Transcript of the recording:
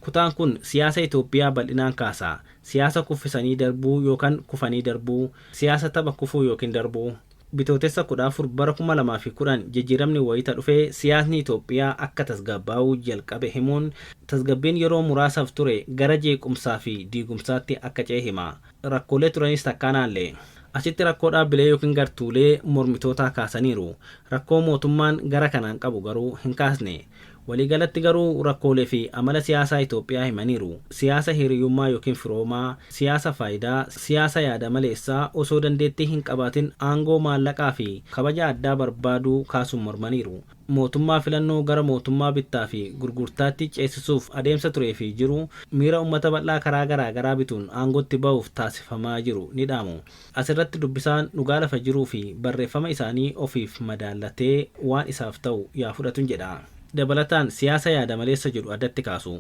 Kutaan kun siyaasa Itoophiyaa bal'inaan kaasa. Siyaasa kuffisanii darbuu yookaan kufanii darbuu, siyaasa tapha kufuu yookiin darbuu. Bitootessa 14 bara 2010 jijjiiramni wayita dhufee siyaasni Itoophiyaa akka tasgabbaa'uu jalqabe himuun tasgabbiin yeroo muraasaaf ture gara jeequmsaa fi diigumsaatti akka ce'e hima. Rakkoolee turanis takkaanaallee. Asitti rakkoo dhaabbilee yookiin gartuulee mormitootaa kaasaniiru. Rakkoo mootummaan gara kanaan qabu garuu hin kaasne. Waliigalatti garuu rakkoolee fi amala siyaasaa Itoophiyaa himaniiru. Siyaasa hiriyyummaa yookiin firoomaa, siyaasa faayidaa, siyaasa yaada maleessaa osoo dandeettii hin qabaatin aangoo maallaqaa fi kabaja addaa barbaaduu kaasuun mormaniiru. Mootummaa filannoo gara mootummaa bittaa fi gurgurtaatti ceesisuuf adeemsa turee fi jiru miira uummata bal'aa karaa garaa bituun aangootti ba'uuf taasifamaa jiru ni dhaamu. Asirratti dubbisaan dhugaa lafa jiruu fi barreeffama isaanii ofiif madaallatee waan isaaf ta'u yaa fudhatun jedha. Dabalataan siyaasa yaada maleessa jedhu addatti kaasu.